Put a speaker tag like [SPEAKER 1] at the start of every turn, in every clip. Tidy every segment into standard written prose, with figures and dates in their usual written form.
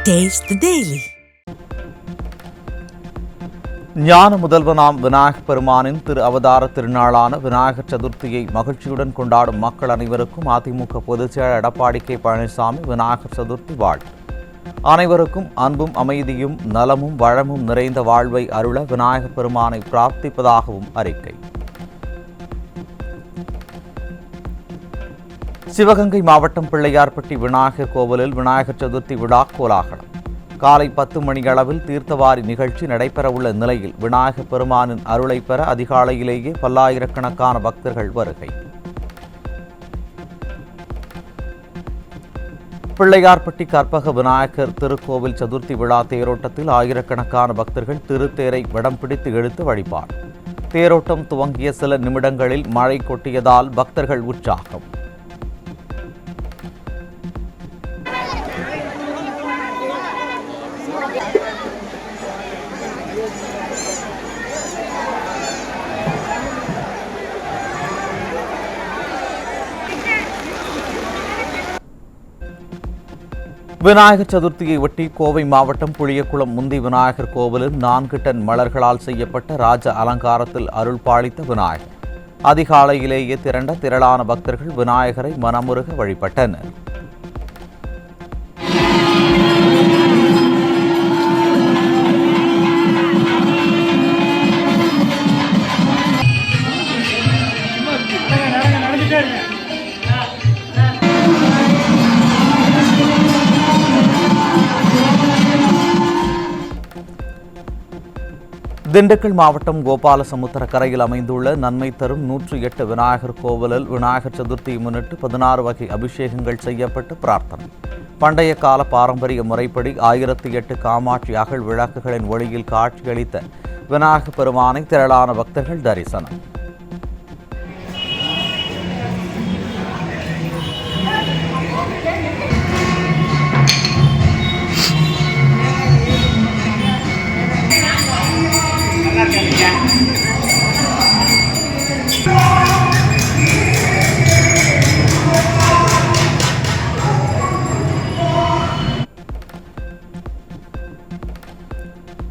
[SPEAKER 1] Taste the Daily.
[SPEAKER 2] ஞான முதல்வனாம் விநாயகப் பெருமானின் திரு அவதார திருநாளான விநாயகர் சதுர்த்தியை மகிழ்ச்சியுடன் கொண்டாடும் மக்கள் அனைவருக்கும் அதிமுக பொதுச்செயலாளர் எடப்பாடி கே பழனிசாமி விநாயகர் சதுர்த்தி வாழ்த்து. அனைவருக்கும் அன்பும் அமைதியும் நலமும் வளமும் நிறைந்த வாழ்வை அருள விநாயகப் பெருமானை பிரார்த்திப்பதாகவும் அறிக்கை. சிவகங்கை மாவட்டம் பிள்ளையார்பட்டி விநாயகர் கோவிலில் விநாயகர் சதுர்த்தி விழா கோலாகலம். காலை 10 மணியளவில் தீர்த்தவாரி நிகழ்ச்சி நடைபெறவுள்ள நிலையில் விநாயகப் பெருமானின் அருளை பெற அதிகாலையிலேயே பல்லாயிரக்கணக்கான பக்தர்கள் வருகை. பிள்ளையார்பட்டி கற்பக விநாயகர் திருக்கோவில் சதுர்த்தி விழா தேரோட்டத்தில் ஆயிரக்கணக்கான பக்தர்கள் திருத்தேரை வடம் பிடித்து இழுத்து வழிபாடு. தேரோட்டம் துவங்கிய சில நிமிடங்களில் மழை கொட்டியதால் பக்தர்கள் உற்சாகம். விநாயகர் சதுர்த்தியை ஒட்டி கோவை மாவட்டம் புளியகுளம் முந்தி விநாயகர் கோவிலில் 4 டன் மலர்களால் செய்யப்பட்ட ராஜ அலங்காரத்தில் அருள் பாலித்த விநாயகர். அதிகாலையிலேயே திரண்ட திரளான பக்தர்கள் விநாயகரை மனமுருக வழிபட்டனர். திண்டுக்கல் மாவட்டம் கோபாலசமுத்திரக்கரையில் அமைந்துள்ள நன்மை தரும் 108 விநாயகர் கோவிலில் விநாயகர் சதுர்த்தியை முன்னிட்டு 16 வகை அபிஷேகங்கள் செய்யப்பட்டு பிரார்த்தனை. பண்டைய கால பாரம்பரிய முறைப்படி 1008 காமாட்சி அகல் விளக்குகளின் ஒளியில் காட்சியளித்த விநாயகப் பெருமானை திரளான பக்தர்கள் தரிசனம்.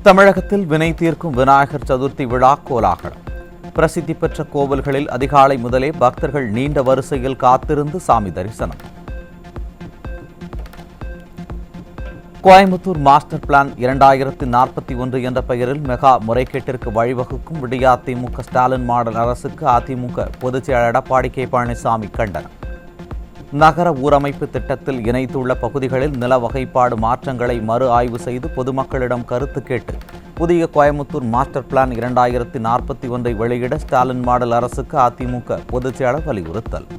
[SPEAKER 2] தமிழகத்தில் வினை தீர்க்கும் விநாயகர் சதுர்த்தி விழா கோலாகலம். பிரசித்தி பெற்ற கோவில்களில் அதிகாலை முதலே பக்தர்கள் நீண்ட வரிசையில் காத்திருந்து சாமி தரிசனம். கோயம்புத்தூர் மாஸ்டர் பிளான் 2041 என்ற பெயரில் மெகா முறைகேட்டிற்கு வழிவகுக்கும் விடியா திமுக ஸ்டாலின் மாடல் அரசுக்கு அதிமுக பொதுச்செயலாளர் எடப்பாடி கே பழனிசாமி கண்டனம். நகர ஊரமைப்பு திட்டத்தில் இணைத்துள்ள பகுதிகளில் நில வகைப்பாடு மாற்றங்களை மறு ஆய்வு செய்து பொதுமக்களிடம் கருத்து கேட்டு புதிய கோயம்புத்தூர் மாஸ்டர் பிளான் 2041 வெளியிட ஸ்டாலின் மாடல் அரசுக்கு அதிமுக பொதுச்செயலாளர் வலியுறுத்தல்.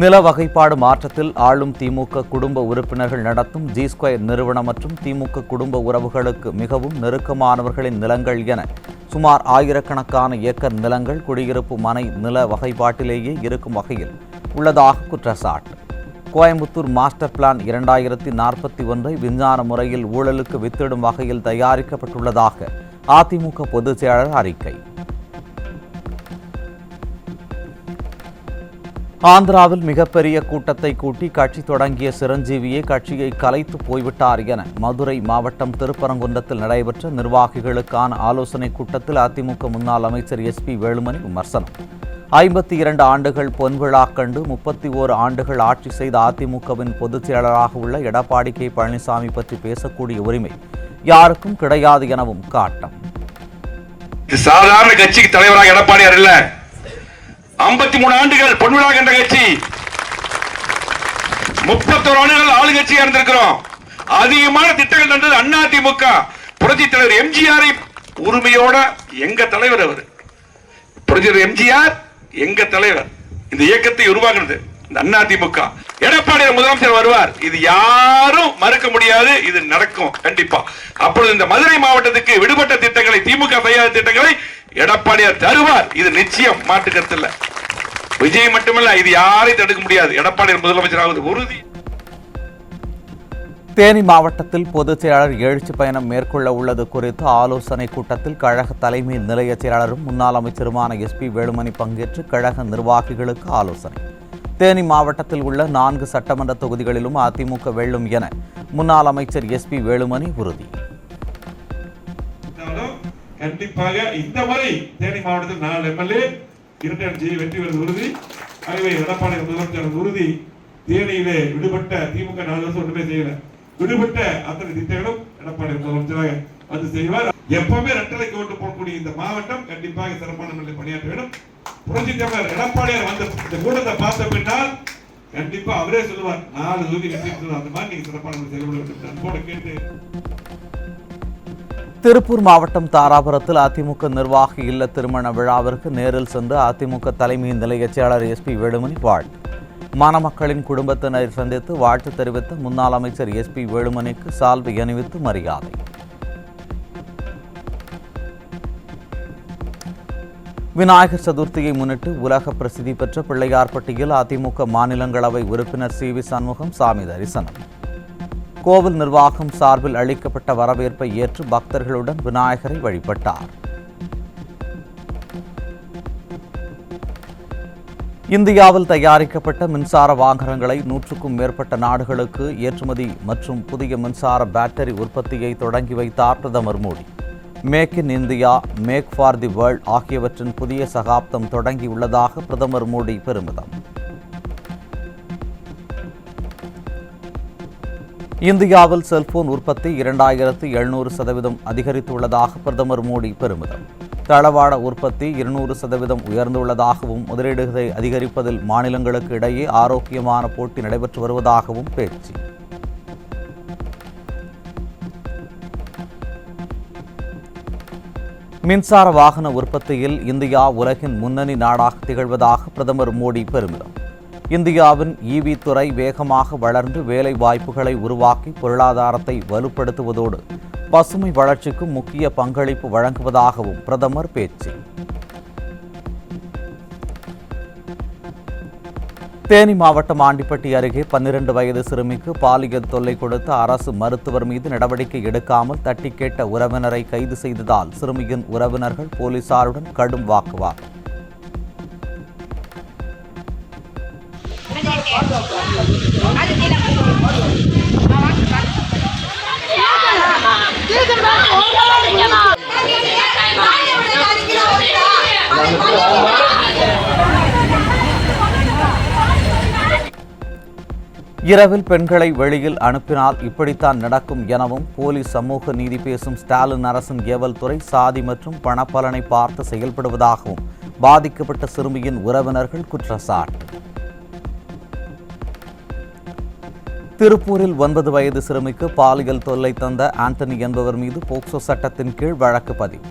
[SPEAKER 2] நில வகைப்பாடு மாற்றத்தில் ஆளும் திமுக குடும்ப உறுப்பினர்கள் நடத்தும் G2 நிறுவனம் மற்றும் திமுக குடும்ப உறவுகளுக்கு மிகவும் நெருக்கமானவர்களின் நிலங்கள் என சுமார் ஆயிரக்கணக்கான ஏக்கர் நிலங்கள் குடியிருப்பு மனை நில வகைப்பாட்டிலேயே இருக்கும் வகையில் உள்ளதாக குற்றச்சாட்டு. கோயம்புத்தூர் மாஸ்டர் பிளான் 2041 விஞ்ஞான முறையில் ஊழலுக்கு வித்திடும் வகையில் தயாரிக்கப்பட்டுள்ளதாக அதிமுக பொதுச் செயலாளர் அறிக்கை. ஆந்திராவில் மிகப்பெரிய கூட்டத்தை கூட்டி கட்சி தொடங்கிய சிரஞ்சீவியை கட்சியை கலைத்து போய்விட்டார் என மதுரை மாவட்டம் திருப்பரங்குன்றத்தில் நடைபெற்ற நிர்வாகிகளுக்கான ஆலோசனைக் கூட்டத்தில் அதிமுக முன்னாள் அமைச்சர் SP வேலுமணி விமர்சனம். 52 ஆண்டுகள் பொன்விழா கண்டு 31 ஆண்டுகள் ஆட்சி செய்த அதிமுகவின் பொதுச் செயலாளராக உள்ள எடப்பாடி கே பழனிசாமி பற்றி பேசக்கூடிய உரிமை யாருக்கும் கிடையாது எனவும் காட்டம்.
[SPEAKER 3] சாதாரண கட்சிக்கு தலைவராக எடப்பாடியார் இல்ல, 53 ஆண்டுகள் பொன்விழா கண்ட கட்சி, 31 ஆண்டுகள் ஆளுங்கட்சியா இருந்திருக்கிறோம். அதிகமான திட்டங்கள் தந்தது அதிமுக. புரட்சி தலைவர் எம்ஜிஆரை உரிமையோட எங்க தலைவர் அவர், புரட்சி தலைவர் எம்ஜிஆர் எங்க தலைவர். இந்த இயக்கத்தை உருவாக்குறது இந்த அதிமுக. எடப்பாடியார் முதலமைச்சர் வருவார், இது யாரும் மறுக்க முடியாது, இது நடக்கும் கண்டிப்பா. அப்பொழுது இந்த மதுரை மாவட்டத்துக்கு விடுபட்ட திட்டங்களை, திமுக செய்யாத திட்டங்களை எடப்பாடியார் தருவார், இது நிச்சயம், மாற்று கருத்து இல்ல. விஜய் மட்டுமல்ல, இது யாரையும் தடுக்க முடியாது. எடப்பாடியார் முதலமைச்சராவது உறுதி.
[SPEAKER 2] தேனி மாவட்டத்தில் பொதுச் செயலாளர் எழுச்சி பயணம் மேற்கொள்ள உள்ளது குறித்து ஆலோசனை கூட்டத்தில் கழக தலைமை நிலைய செயலாளரும் முன்னாள் அமைச்சருமான SP வேலுமணி பங்கேற்று கழக நிர்வாகிகளுக்கு ஆலோசனை. தேனி மாவட்டத்தில் உள்ள 4 சட்டமன்ற தொகுதிகளிலும் அதிமுக வெல்லும் என முன்னாள் அமைச்சர் SP வேலுமணி உறுதி.
[SPEAKER 1] கண்டிப்பாக இந்த முறை தேனி மாவட்டத்தில் 4 MLA இரட்டை வெற்றி பெறுவது உறுதி. ஆகவே எடப்பாடி முதலமைச்சர் உறுதி. தேனியிலே விடுபட்ட திமுக 4 வருஷம் ஒன்றுமே செய்யல. விடுபட்ட அத்தனை திட்டங்களும் எடப்பாடி முதலமைச்சராக வந்து செய்வார். எப்பவுமே ரெட்டலைக்கு ஓட்டு போடக்கூடிய இந்த மாவட்டம் கண்டிப்பாக சிறப்பான முறையில் பணியாற்ற வேண்டும். புரட்சி தலைவர் எடப்பாடியார் வந்து இந்த கூட்டத்தை பார்த்த பின்னால் கண்டிப்பா அவரே சொல்லுவார் 4 தொகுதி வெற்றி பெறுவார். அந்த மாதிரி நீங்க சிறப்பான முறையில் செயல்பட வேண்டும் அன்போடு கேட்டு.
[SPEAKER 2] திருப்பூர் மாவட்டம் தாராபுரத்தில் அதிமுக நிர்வாகி இல்ல திருமண விழாவிற்கு நேரில் சென்று அதிமுக தலைமை நிலைய செயலர் SP வேலுமணி வாழ்த்து. மணமக்களின் குடும்பத்தினரை சந்தித்து வாழ்த்து தெரிவித்த முன்னாள் அமைச்சர் SP வேலுமணிக்கு சால்வை அணிவித்து மரியாதை. விநாயகர் சதுர்த்தியை முன்னிட்டு உலக பிரசித்தி பெற்ற பிள்ளையார்பட்டியில் அதிமுக மாநிலங்களவை உறுப்பினர் CV சண்முகம் சாமி தரிசனம். கோவில் நிர்வாகம் சார்பில் அளிக்கப்பட்ட வரவேற்பை ஏற்று பக்தர்களுடன் விநாயகரை வழிபட்டார். இந்தியாவில் தயாரிக்கப்பட்ட மின்சார வாகனங்களை 100க்கும் மேற்பட்ட நாடுகளுக்கு ஏற்றுமதி மற்றும் புதிய மின்சார பேட்டரி உற்பத்தியை தொடங்கி வைத்தார் பிரதமர் Modi. Make in India, make for the world ஆகியவற்றின் புதிய சகாப்தம் தொடங்கியுள்ளதாக பிரதமர் மோடி பெருமிதம். இந்தியாவில் செல்போன் உற்பத்தி 2700% அதிகரித்துள்ளதாக பிரதமர் மோடி பெருமிதம். தளவாட உற்பத்தி 200% உயர்ந்துள்ளதாகவும் முதலீடுகளை அதிகரிப்பதில் மாநிலங்களுக்கு இடையே ஆரோக்கியமான போட்டி நடைபெற்று வருவதாகவும் பேச்சு. மின்சார வாகன உற்பத்தியில் இந்தியா உலகின் முன்னணி நாடாக திகழ்வதாக பிரதமர் மோடி பெருமிதம். இந்தியாவின் EV துறை வேகமாக வளர்ந்து வேலை வாய்ப்புகளை உருவாக்கி பொருளாதாரத்தை வலுப்படுத்துவதோடு பசுமை வளர்ச்சிக்கு முக்கிய பங்களிப்பு வழங்குவதாகவும் பிரதமர் பேச்சு. தேனி மாவட்டம் ஆண்டிப்பட்டி அருகே 12 வயது சிறுமிக்கு பாலியல் தொல்லை கொடுத்த அரசு மருத்துவர் மீது நடவடிக்கை எடுக்காமல் தட்டி கேட்ட உறவினரை கைது செய்ததால் சிறுமியின் உறவினர்கள் போலீசாருடன் கடும் வாக்குவாதம். இரவில் பெண்களை வெளியில் அனுப்பினால் இப்படித்தான் நடக்கும் எனவும் போலீஸ் சமூக நீதி பேசும் ஸ்டாலின் அரசின் ஏவல் துறை சாதி மற்றும் பணப்பலனை பார்த்து செயல்படுவதாகவும் பாதிக்கப்பட்ட சிறுமியின் உறவினர்கள் குற்றச்சாட்டு. திருப்பூரில் 9 வயது சிறுமிக்கு பாலியல் தொல்லை தந்த ஆண்டனி என்பவர் மீது போக்சோ சட்டத்தின் கீழ் வழக்கு பதிவு.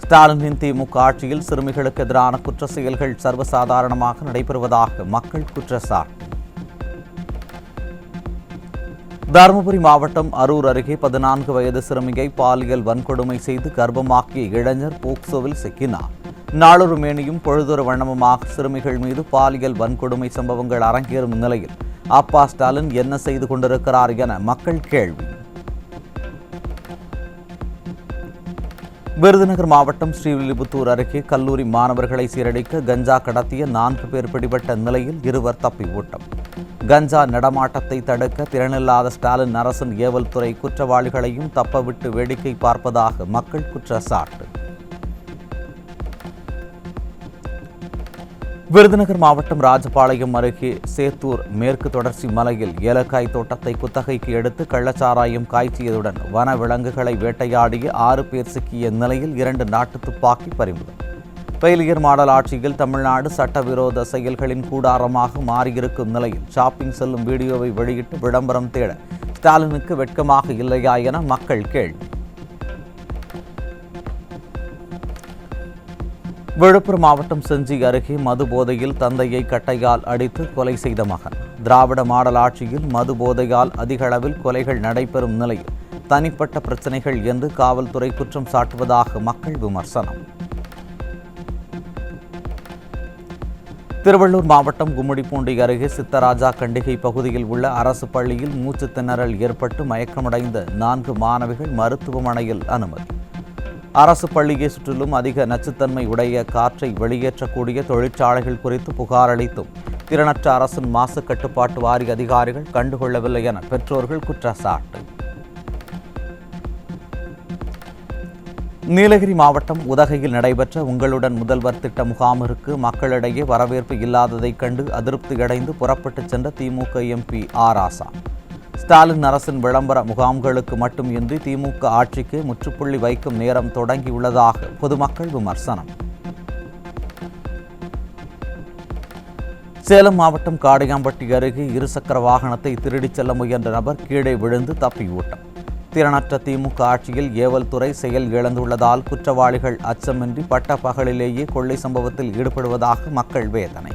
[SPEAKER 2] ஸ்டாலினின் திமுக ஆட்சியில் சிறுமிகளுக்கு எதிரான குற்ற செயல்கள் சர்வசாதாரணமாக நடைபெறுவதாக மக்கள் குற்றச்சாட்டு. தருமபுரி மாவட்டம் அரூர் அருகே 14 வயது சிறுமியை பாலியல் வன்கொடுமை செய்து கர்ப்பமாக்கிய இளைஞர் போக்சோவில் சிக்கினார். நாளொரு மேனியும் பொழுதொரு வண்ணமுமாக சிறுமிகள் மீது பாலியல் வன்கொடுமை சம்பவங்கள் அரங்கேறும் நிலையில் அப்பா ஸ்டாலின் என்ன செய்து கொண்டிருக்கிறார் என மக்கள் கேள்வி. விருதுநகர் மாவட்டம் ஸ்ரீவில்லிபுத்தூர் அருகே கல்லூரி மாணவர்களை சீரழிக்க கஞ்சா கடத்திய 4 பேர் பிடிபட்ட நிலையில் 2 தப்பி ஓட்டம். கஞ்சா நடமாட்டத்தை தடுக்க திறனில்லாத ஸ்டாலின் அரசின் ஏவல் துறை குற்றவாளிகளையும் தப்பவிட்டு வேடிக்கை பார்ப்பதாக மக்கள் குற்றச்சாட்டு. விருதுநகர் மாவட்டம் ராஜபாளையம் அருகே சேத்தூர் மேற்கு தொடர்ச்சி மலையில் ஏலக்காய் தோட்டத்தை குத்தகைக்கு எடுத்து கள்ளச்சாராயம் காய்ச்சியதுடன் வன விலங்குகளை வேட்டையாடிய 6 பேர் சிக்கிய நிலையில் 2 நாட்டு துப்பாக்கி பறிமுதல். பெயிலியர் மாடல் ஆட்சியில் தமிழ்நாடு சட்டவிரோத செயல்களின் கூடாரமாக மாறியிருக்கும் நிலையில் ஷாப்பிங் செல்லும் வீடியோவை வெளியிட்டு விளம்பரம் தேட ஸ்டாலினுக்கு வெட்கமாக இல்லையா என மக்கள் கேள்வி. விழுப்புரம் மாவட்டம் செஞ்சி அருகே மது போதையில் தந்தையை கட்டையால் அடித்து கொலை செய்த மகன். திராவிட மாடல் ஆட்சியில் மது போதையால் அதிக அளவில் கொலைகள் நடைபெறும் நிலையில் தனிப்பட்ட பிரச்சினைகள் என்று காவல்துறை குற்றம் சாட்டுவதாக மக்கள் விமர்சனம். திருவள்ளூர் மாவட்டம் கும்மிடிப்பூண்டி அருகே சித்தராஜா கண்டிகை பகுதியில் உள்ள அரசு பள்ளியில் மூச்சு திணறல் ஏற்பட்டு மயக்கமடைந்த 4 மாணவிகள் மருத்துவமனையில் அனுமதி. அரசு பள்ளியை சுற்றிலும் அதிக நச்சுத்தன்மை உடைய காற்றை வெளியேற்றக்கூடிய தொழிற்சாலைகள் குறித்து புகார் அளித்தும் திறனற்ற அரசின் மாசு கட்டுப்பாட்டு வாரிய அதிகாரிகள் கண்டுகொள்ளவில்லை என பெற்றோர்கள் குற்றச்சாட்டு. நீலகிரி மாவட்டம் உதகையில் நடைபெற்ற உங்களுடன் முதல்வர் திட்ட முகாமிற்கு மக்களிடையே வரவேற்பு இல்லாததைக் கண்டு அதிருப்தியடைந்து புறப்பட்டுச் சென்ற திமுக எம்பி ராசா. ஸ்டாலின் அரசின் விளம்பர முகாம்களுக்கு மட்டுமின்றி திமுக ஆட்சிக்கு முற்றுப்புள்ளி வைக்கும் நேரம் தொடங்கியுள்ளதாக பொதுமக்கள் விமர்சனம். சேலம் மாவட்டம் காடையாம்பட்டி அருகே இருசக்கர வாகனத்தை திருடிச் செல்ல முயன்ற நபர் கீழே விழுந்து தப்பியோட்டம். திறனற்ற திமுக ஆட்சியில் ஏவல் துறை செயல் இழந்துள்ளதால் குற்றவாளிகள் அச்சமின்றி பட்ட பகலிலேயே கொள்ளை சம்பவத்தில் ஈடுபடுவதாக மக்கள் வேதனை.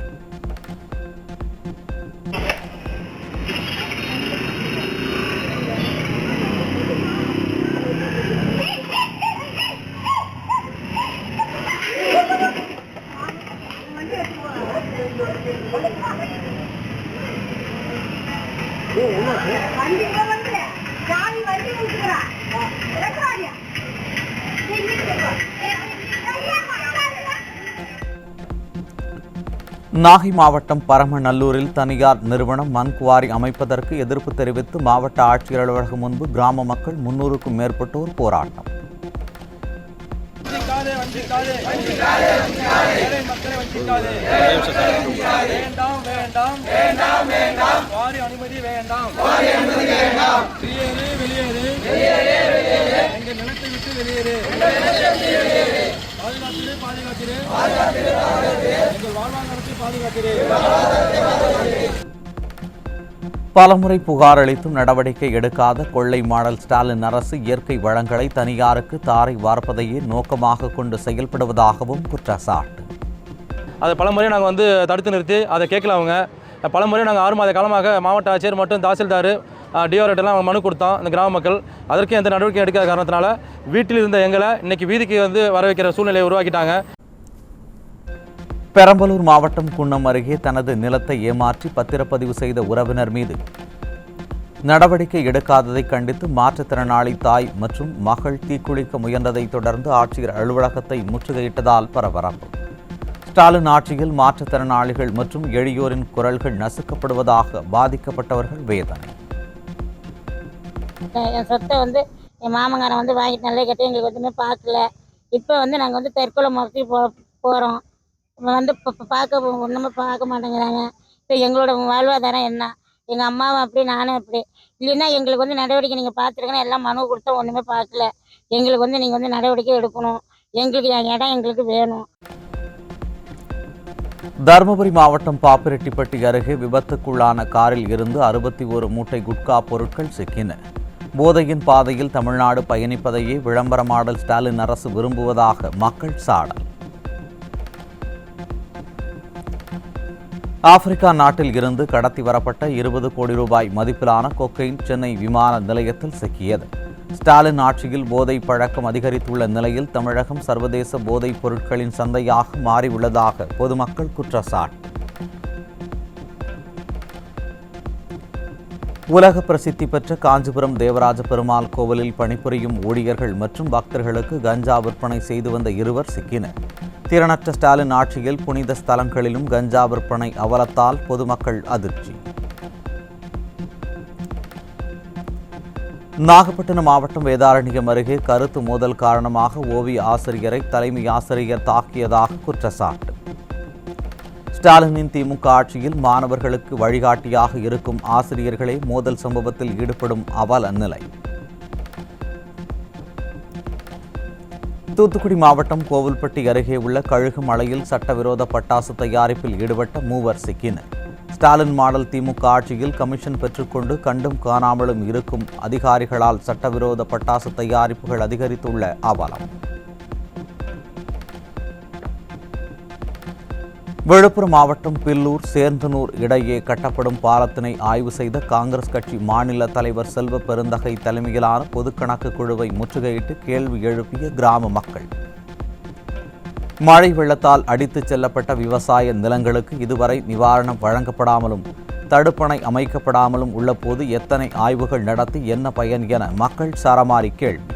[SPEAKER 2] நாகை மாவட்டம் பரமநல்லூரில் தனியார் நிறுவனம் மண் குவாரி அமைப்பதற்கு எதிர்ப்பு தெரிவித்து மாவட்ட ஆட்சியர் அலுவலகம் முன்பு கிராம மக்கள் 300க்கும் மேற்பட்டோர் போராட்டம். பலமுறை புகார் அளித்தும் நடவடிக்கை எடுக்காத கொள்ளை மாடல் ஸ்டாலின் அரசு இயற்கை வளங்களை தனியாருக்கு தாரை வார்ப்பதையே நோக்கமாக கொண்டு செயல்படுவதாகவும் குற்றச்சாட்டு.
[SPEAKER 4] அதை பலமுறை நாங்கள் தடுத்து நிறுத்தி அதை கேட்கல. அவங்க பலமுறை நாங்கள் 6 மாத காலமாக மாவட்ட ஆட்சியர் மற்றும் தாசில்தார் டிஆர்எட்டெல்லாம் மனு கொடுத்தோம். இந்த கிராம மக்கள் அதற்கு எந்த நடவடிக்கை எடுக்காத காரணத்தினால வீட்டில் இருந்த எங்களை இன்னைக்கு வீதிக்கு வர வைக்கிற சூழ்நிலையை உருவாக்கிட்டாங்க.
[SPEAKER 2] பெரம்பலூர் மாவட்டம் குன்னம் அருகே தனது நிலத்தை ஏமாற்றி பத்திரப்பதிவு செய்த உறவினர் மீது நடவடிக்கை எடுக்காததை கண்டித்து மாற்றுத்திறனாளி தாய் மற்றும் மகள் தீக்குளிக்க முயன்றதை தொடர்ந்து ஆட்சியர் அலுவலகத்தை முற்றுகையிட்டதால் பரபரப்பு. ஸ்டாலின் ஆட்சியில் மாற்றுத்திறனாளிகள் மற்றும் எளியோரின் குரல்கள் நசுக்கப்படுவதாக பாதிக்கப்பட்டவர்கள் வேதனை.
[SPEAKER 5] என் சொத்தை என் மாமங்காரன் வாங்கிட்டு நல்ல கட்டி எங்களுக்கு எதுவுமே பார்க்கல. இப்போ நாங்கள் தற்கொலை முறைச்சி போகிறோம். பார்க்க ஒன்றுமே பார்க்க மாட்டேங்கிறாங்க. இப்போ எங்களோட வாழ்வாதாரம் என்ன? எங்கள் அம்மாவும் அப்படி நானும் அப்படி. இல்லைன்னா எங்களுக்கு நடவடிக்கை நீங்கள் பார்த்துருக்கணும். எல்லாம் மனு கொடுத்தா ஒன்றுமே பார்க்கல. எங்களுக்கு நீங்கள் நடவடிக்கை எடுக்கணும். எங்களுக்கு இடம் எங்களுக்கு வேணும்.
[SPEAKER 2] தருமபுரி மாவட்டம் பாப்பிரெட்டிப்பட்டி அருகே விபத்துக்குள்ளான காரில் இருந்து 61 மூட்டை குட்கா பொருட்கள் சிக்கின. போதையின் பாதையில் தமிழ்நாடு பயணிப்பதையே விளம்பர மாடல் ஸ்டாலின் அரசு விரும்புவதாக மக்கள் சாடல். ஆப்பிரிக்கா நாட்டில் இருந்து கடத்தி வரப்பட்ட 20 கோடி ரூபாய் மதிப்பிலான கொக்கைன் சென்னை விமான நிலையத்தில் சிக்கியது. ஸ்டாலின் ஆட்சியில் போதை பழக்கம் அதிகரித்துள்ள நிலையில் தமிழகம் சர்வதேச போதைப் பொருட்களின் சந்தையாக மாறியுள்ளதாக பொதுமக்கள் குற்றச்சாட்டு. உலக பிரசித்தி பெற்ற காஞ்சிபுரம் தேவராஜ பெருமாள் கோவிலில் பணிபுரியும் ஊழியர்கள் மற்றும் பக்தர்களுக்கு கஞ்சா விற்பனை செய்து வந்த 2 சிக்கினர். திறனற்ற ஸ்டாலின் ஆட்சியில் புனித ஸ்தலங்களிலும் கஞ்சா விற்பனை அவலத்தால் பொதுமக்கள் அதிர்ச்சி. நாகப்பட்டினம் மாவட்டம் வேதாரண்யம் அருகே கருத்து மோதல் காரணமாக ஓவிய ஆசிரியரை தலைமை ஆசிரியர் தாக்கியதாக குற்றச்சாட்டு. ஸ்டாலினின் திமுக ஆட்சியில் மாணவர்களுக்கு வழிகாட்டியாக இருக்கும் ஆசிரியர்களே மோதல் சம்பவத்தில் ஈடுபடும் அவல நிலை. தூத்துக்குடி மாவட்டம் கோவில்பட்டி அருகே உள்ள கழுகு மலையில் சட்டவிரோத பட்டாசு தயாரிப்பில் ஈடுபட்ட 3 சிக்கினர். ஸ்டாலின் மாடல் திமுக ஆட்சியில் கமிஷன் பெற்றுக்கொண்டு கண்டும் காணாமலும் இருக்கும் அதிகாரிகளால் சட்டவிரோத பட்டாசு தயாரிப்புகள் அதிகரித்துள்ள அவலம். விழுப்புரம் மாவட்டம் பில்லூர் சேர்ந்தனூர் இடையே கட்டப்படும் பாலத்தினை ஆய்வு செய்த காங்கிரஸ் கட்சி மாநில தலைவர் செல்வ பெருந்தகை தலைமையிலான பொதுக்கணக்கு குழுவை முற்றுகையிட்டு கேள்வி எழுப்பிய கிராம மக்கள். மழை வெள்ளத்தால் அடித்துச் செல்லப்பட்ட விவசாய நிலங்களுக்கு இதுவரை நிவாரணம் வழங்கப்படாமலும் தடுப்பணை அமைக்கப்படாமலும் உள்ளபோது எத்தனை ஆய்வுகள் நடத்தி என்ன பயன் என மக்கள் சரமாரி கேள்வி.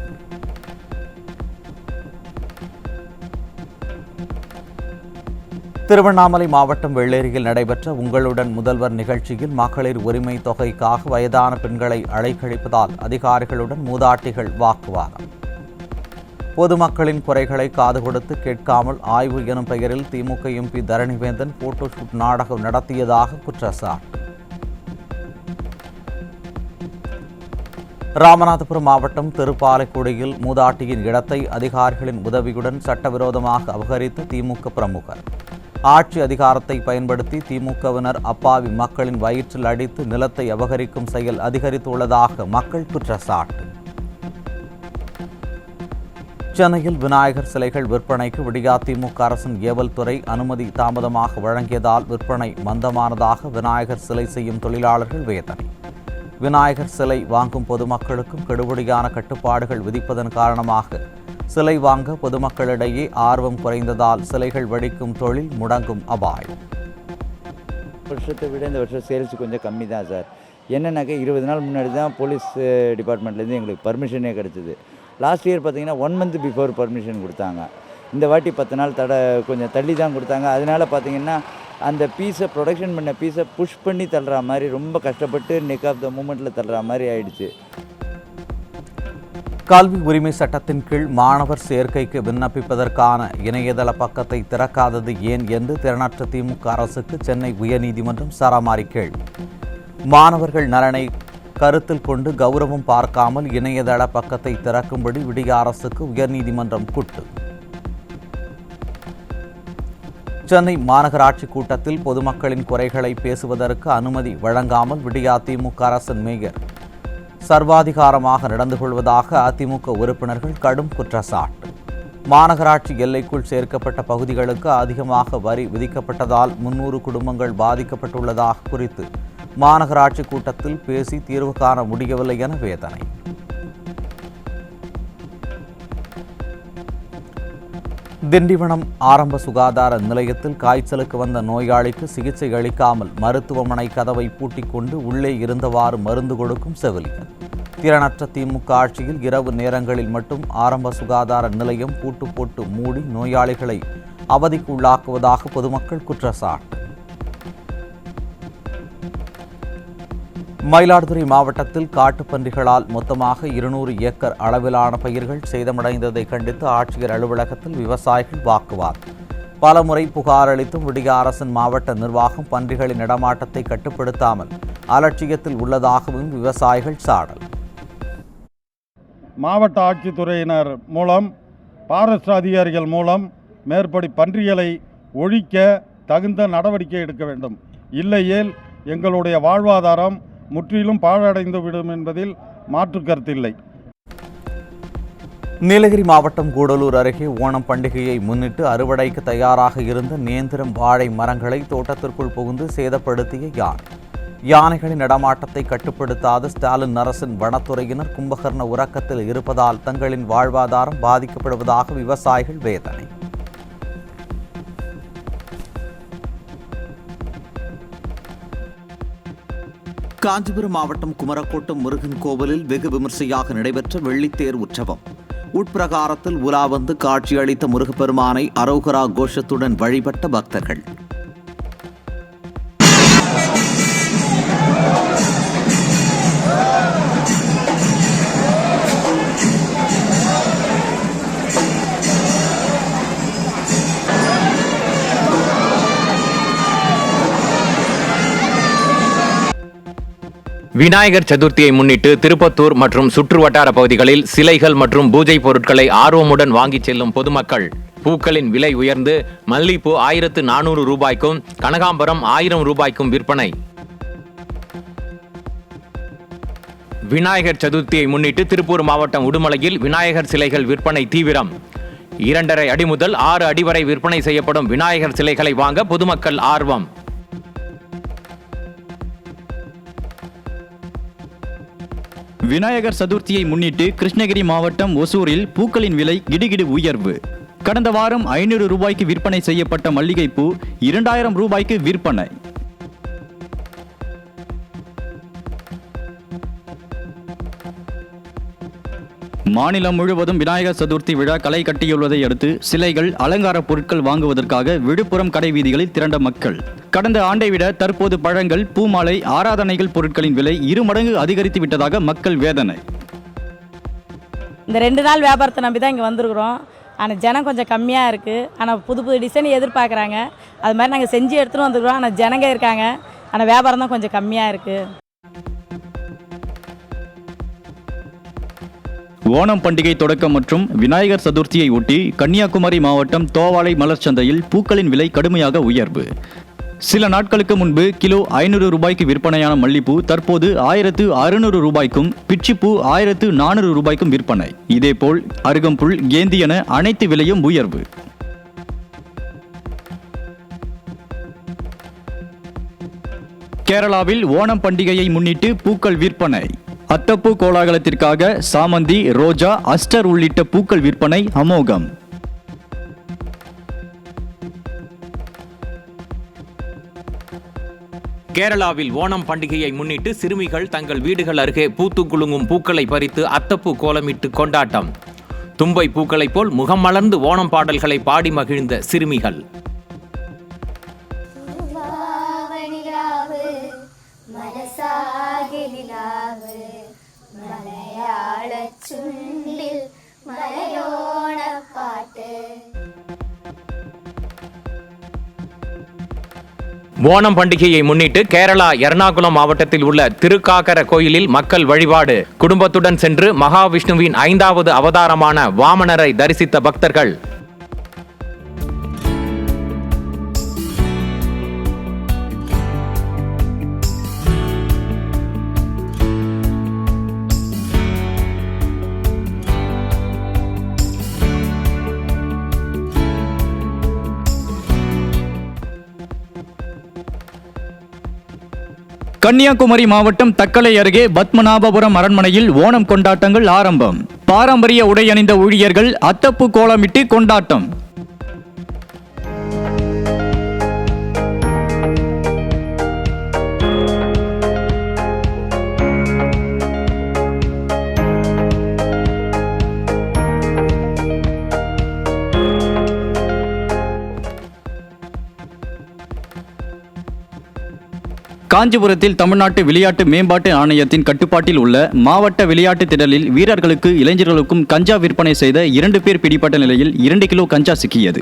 [SPEAKER 2] திருவண்ணாமலை மாவட்டம் வெள்ளேரியில் நடைபெற்ற உங்களுடன் முதல்வர் நிகழ்ச்சியில் மகளிர் உரிமை தொகைக்காக வயதான பெண்களை அலைக்கழிப்பதால் அதிகாரிகளுடன் மூதாட்டிகள் வாக்குவாதம். பொதுமக்களின் குறைகளை காது கொடுத்து கேட்காமல் ஆய்வு எனும் பெயரில் திமுக எம்பி தரணிவேந்தன் போட்டோஷூட் நாடகம் நடத்தியதாக குற்றச்சாட்டு. ராமநாதபுரம் மாவட்டம் திருப்பாலைக்குடியில் மூதாட்டியின் இடத்தை அதிகாரிகளின் உதவியுடன் சட்டவிரோதமாக அபகரித்த திமுக பிரமுகர். ஆட்சி அதிகாரத்தை பயன்படுத்தி திமுகவினர் அப்பாவி மக்களின் வயிற்றில் அடித்து நிலத்தை அபகரிக்கும் செயல் அதிகரித்துள்ளதாக மக்கள் குற்றச்சாட்டு. சென்னையில் விநாயகர் சிலைகள் விற்பனைக்கு விடியா திமுக அரசின் ஏவல் துறை அனுமதி தாமதமாக வழங்கியதால் விற்பனை மந்தமானதாக விநாயகர் சிலை செய்யும் தொழிலாளர்கள் வேதனை. விநாயகர் சிலை வாங்கும் பொதுமக்களுக்கும் கெடுபிடியான கட்டுப்பாடுகள் விதிப்பதன் காரணமாக சிலை வாங்க பொதுமக்களிடையே ஆர்வம் குறைந்ததால் சிலைகள் வெடிக்கும் தொழில் முடங்கும் அபாயம்.
[SPEAKER 6] வருஷத்தை விட இந்த வருஷம் சேல்ஸ் கொஞ்சம் கம்மி தான் சார். என்னன்னாக்கா 20 நாள் முன்னாடி தான் போலீஸ் டிபார்ட்மெண்ட்லேருந்து எங்களுக்கு பர்மிஷனே கிடச்சிது. லாஸ்ட் இயர் பார்த்தீங்கன்னா 1 month பிஃபோர் பர்மிஷன் கொடுத்தாங்க. இந்த வாட்டி 10 நாள் கொஞ்சம் தள்ளி தான் கொடுத்தாங்க. அதனால் பார்த்தீங்கன்னா அந்த பீஸை ப்ரொடக்ஷன் பண்ண பீஸை புஷ் பண்ணி தள்ளுற மாதிரி ரொம்ப கஷ்டப்பட்டு நெக் ஆஃப் த மூமெண்ட்டில் தள்ளுற மாதிரி ஆயிடுச்சு.
[SPEAKER 2] கல்வி உரிமை சட்டத்தின் கீழ் மாணவர் சேர்க்கைக்கு விண்ணப்பிப்பதற்கான இணையதள பக்கத்தை திறக்காதது ஏன் என்று திறனற்ற திமுக அரசுக்கு சென்னை உயர்நீதிமன்றம் சரமாரி கேள்வி. மாணவர்கள் நலனை கருத்தில் கொண்டு கௌரவம் பார்க்காமல் இணையதள பக்கத்தை திறக்கும்படி விடிய அரசுக்கு உயர்நீதிமன்றம் குட்டு. சென்னை மாநகராட்சி கூட்டத்தில் பொதுமக்களின் குறைகளை பேசுவதற்கு அனுமதி வழங்காமல் விடியா திமுக அரசின் மேயர் சர்வாதிகாரமாக நடந்து கொள்வதாக அதிமுக உறுப்பினர்கள் கடும் குற்றச்சாட்டு. மாநகராட்சி எல்லைக்குள் சேர்க்கப்பட்ட பகுதிகளுக்கு அதிகமாக வரி விதிக்கப்பட்டதால் 300 குடும்பங்கள் பாதிக்கப்பட்டுள்ளதாக குறித்து மாநகராட்சி கூட்டத்தில் பேசி தீர்வு காண முடியவில்லை என வேதனை. திண்டிவனம் ஆரம்ப சுகாதார நிலையத்தில் காய்ச்சலுக்கு வந்த நோயாளிக்கு சிகிச்சை அளிக்காமல் மருத்துவமனை கதவை பூட்டிக் கொண்டு உள்ளே இருந்தவாறு மருந்து கொடுக்கும் செவிலியர். திறனற்ற திமுக ஆட்சியில் இரவு நேரங்களில் மட்டும் ஆரம்ப சுகாதார நிலையம் பூட்டு போட்டு மூடி நோயாளிகளை அவதிக்கு உள்ளாக்குவதாக பொதுமக்கள் குற்றச்சாட்டு. மயிலாடுதுறை மாவட்டத்தில் காட்டுப்பன்றிகளால் மொத்தமாக 200 ஏக்கர் அளவிலான பயிர்கள் சேதமடைந்ததை கண்டித்து ஆட்சியர் அலுவலகத்தில் விவசாயிகள் வாக்குவாதம். பலமுறை புகார் அளித்தும் விடிய அரசின் மாவட்ட நிர்வாகம் பன்றிகளின் நடமாட்டத்தை கட்டுப்படுத்தாமல் அலட்சியத்தில் உள்ளதாகவும் விவசாயிகள் சாடல்.
[SPEAKER 7] மாவட்ட ஆட்சித்துறையினர் மூலம் பாரஸ்ட் அதிகாரிகள் மூலம் மேற்படி பன்றிகளை ஒழிக்க தகுந்த நடவடிக்கை எடுக்க வேண்டும். இல்லையேல் எங்களுடைய வாழ்வாதாரம் முற்றிலும் பாழடைந்து விடும் என்பதில் மாற்று கருத்தில்லை.
[SPEAKER 2] நீலகிரி மாவட்டம் கூடலூர் அருகே ஓணம் பண்டிகையை முன்னிட்டு அறுவடைக்கு தயாராக இருந்த நேந்திரம் வாழை மரங்களை தோட்டத்திற்குள் புகுந்து சேதப்படுத்திய யானை. யானைகளின் நடமாட்டத்தை கட்டுப்படுத்தாத ஸ்டாலின் அரசின் வனத்துறையினர் கும்பகர்ண உறக்கத்தில் இருப்பதால் தங்களின் வாழ்வாதாரம் பாதிக்கப்படுவதாக விவசாயிகள் வேதனை. காஞ்சிபுரம் மாவட்டம் குமரக்கோட்டம் முருகன் கோவிலில் வெகு விமர்சையாக நடைபெற்ற வெள்ளித்தேர் உற்சவம். உட்பிரகாரத்தில் உலா வந்து காட்சியளித்த முருகப்பெருமானை அரோகரா கோஷத்துடன் வழிபட்ட பக்தர்கள்.
[SPEAKER 8] விநாயகர் சதுர்த்தியை முன்னிட்டு திருப்பத்தூர் மற்றும் சுற்று வட்டார பகுதிகளில் சிலைகள் மற்றும் பூஜை பொருட்களை ஆர்வமுடன் வாங்கிச் செல்லும் பொதுமக்கள். பூக்களின் விலை உயர்ந்து மல்லிப்பூ 1400 ரூபாய்க்கும் கனகாம்பரம் 1000 ரூபாய்க்கும் விற்பனை. விநாயகர் சதுர்த்தியை முன்னிட்டு திருப்பூர் மாவட்டம் உடுமலையில் விநாயகர் சிலைகள் விற்பனை தீவிரம். 2.5 அடி முதல் 6 அடி வரை விற்பனை செய்யப்படும் விநாயகர் சிலைகளை வாங்க பொதுமக்கள் ஆர்வம்.
[SPEAKER 9] விநாயகர் சதுர்த்தியை முன்னிட்டு கிருஷ்ணகிரி மாவட்டம் ஒசூரில் பூக்களின் விலை கிடுகிடு உயர்வு. கடந்த வாரம் 500 ரூபாய்க்கு விற்பனை செய்யப்பட்ட மல்லிகைப்பூ 2000 ரூபாய்க்கு விற்பனை. மாநிலம் முழுவதும் விநாயகர் சதுர்த்தி விழா களை கட்டியுள்ளதை அடுத்து சிலைகள், அலங்கார பொருட்கள் வாங்குவதற்காக விழுப்புரம் கடை வீதிகளில் திரண்ட மக்கள். கடந்த ஆண்டை விட தற்போது பழங்கள், பூமாலை, ஆராதனைகள் பொருட்களின் விலை 2 மடங்கு அதிகரித்து விட்டதாக மக்கள் வேதனை.
[SPEAKER 10] இந்த 2 நாள் வியாபாரத்தை நம்பி தான் இங்கே வந்திருக்கிறோம். ஆனால் ஜனம் கொஞ்சம் கம்மியாக இருக்குது. ஆனால் புது புது டிசைன் எதிர்பார்க்குறாங்க. அது மாதிரி நாங்கள் செஞ்சு எடுத்துகிட்டு வந்துருக்கிறோம். ஆனால் ஜனங்க இருக்காங்க. ஆனால் வியாபாரம் தான் கொஞ்சம் கம்மியாக இருக்குது.
[SPEAKER 9] ஓணம் பண்டிகை தொடக்கம் மற்றும் விநாயகர் சதுர்த்தியை ஒட்டி கன்னியாகுமரி மாவட்டம் தோவாளை மலர் சந்தையில் பூக்களின் விலை கடுமையாக உயர்வு. சில நாட்களுக்கு முன்பு கிலோ 500 ரூபாய்க்கு விற்பனையான மல்லிப்பூ தற்போது 1600 ரூபாய்க்கும், பிச்சிப்பூ 1400 ரூபாய்க்கும் விற்பனை. இதேபோல் அருகம்புல், கேந்தி என அனைத்து விலையும் உயர்வு. கேரளாவில் ஓணம் பண்டிகையை முன்னிட்டு பூக்கள் விற்பனை. அத்தப்பூ கோலாகலத்திற்காக சாமந்தி, ரோஜா, அஸ்டர் உள்ளிட்ட பூக்கள் விற்பனை அமோகம்.
[SPEAKER 8] கேரளாவில் ஓணம் பண்டிகையை முன்னிட்டு சிறுமிகள் தங்கள் வீடுகள் அருகே பூத்து குலுங்கும் பூக்களை பறித்து அத்தப்பூ கோலமிட்டு கொண்டாட்டம். தும்பை பூக்களைப் போல் முகம் மலர்ந்து ஓணம் பாடல்களை பாடி மகிழ்ந்த சிறுமிகள். ஓணம் பண்டிகையை முன்னிட்டு கேரளா எர்ணாகுளம் மாவட்டத்தில் உள்ள திருக்காக்கர கோயிலில் மக்கள் வழிபாடு. குடும்பத்துடன் சென்று மகாவிஷ்ணுவின் 5வது அவதாரமான வாமனரை தரிசித்த பக்தர்கள்.
[SPEAKER 9] கன்னியாகுமரி மாவட்டம் தக்கலை அருகே பத்மநாபபுரம் அரண்மனையில் ஓணம் கொண்டாட்டங்கள் ஆரம்பம். பாரம்பரிய உடை அணிந்த ஊழியர்கள் அத்தப்பூ கோலமிட்டு கொண்டாட்டம். காஞ்சிபுரத்தில் தமிழ்நாட்டு விளையாட்டு மேம்பாட்டு ஆணையத்தின் கட்டுப்பாட்டில் உள்ள மாவட்ட விளையாட்டு திடலில் வீரர்களுக்கு, இளைஞர்களுக்கும் கஞ்சா விற்பனை செய்த 2 பேர் பிடிபட்ட நிலையில் 2 கிலோ கஞ்சா சிக்கியது.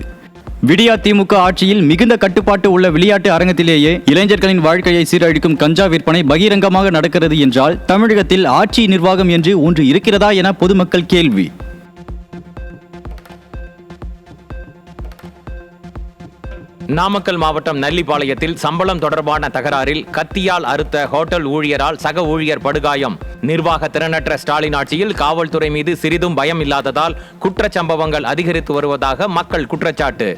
[SPEAKER 9] விடியா திமுக ஆட்சியில் மிகுந்த கட்டுப்பாட்டு உள்ள விளையாட்டு அரங்கத்திலேயே இளைஞர்களின் வாழ்க்கையை சீரழிக்கும் கஞ்சா விற்பனை பகிரங்கமாக நடக்கிறது என்றால் தமிழகத்தில் ஆட்சி நிர்வாகம் என்று ஒன்று இருக்கிறதா என பொதுமக்கள் கேள்வி.
[SPEAKER 8] நாமக்கல் மாவட்டம் நல்லிப்பாளையத்தில் சம்பளம் தொடர்பான தகராறில் கத்தியால் அறுத்த ஹோட்டல் ஊழியரால் சக ஊழியர் படுகாயம். நிர்வாக திறனற்ற ஸ்டாலின் ஆட்சியில் காவல்துறை மீது சிறிதும் பயம் இல்லாததால் குற்றச்சம்பவங்கள் அதிகரித்து வருவதாக மக்கள் குற்றச்சாட்டு.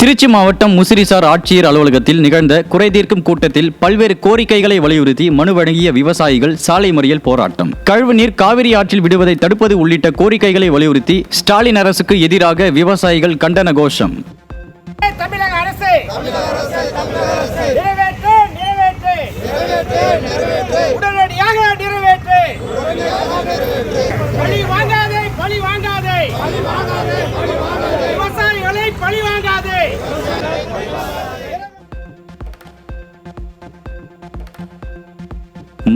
[SPEAKER 9] திருச்சி மாவட்டம் முசிறிசார் ஆட்சியர் அலுவலகத்தில் நிகழ்ந்த குறைதீர்க்கும் கூட்டத்தில் பல்வேறு கோரிக்கைகளை வலியுறுத்தி மனு வழங்கிய விவசாயிகள் சாலை மறியல் போராட்டம். கழிவுநீர் காவிரி ஆற்றில் விடுவதை தடுப்பது உள்ளிட்ட கோரிக்கைகளை வலியுறுத்தி ஸ்டாலின் அரசுக்கு எதிராக விவசாயிகள் கண்டன கோஷம்.
[SPEAKER 11] தமிழக அரசு உடனடியாக நிறைவேற்று. பழி வாங்காதே, பழி வாங்காதே, விவசாயிகளை பழி வாங்காதே.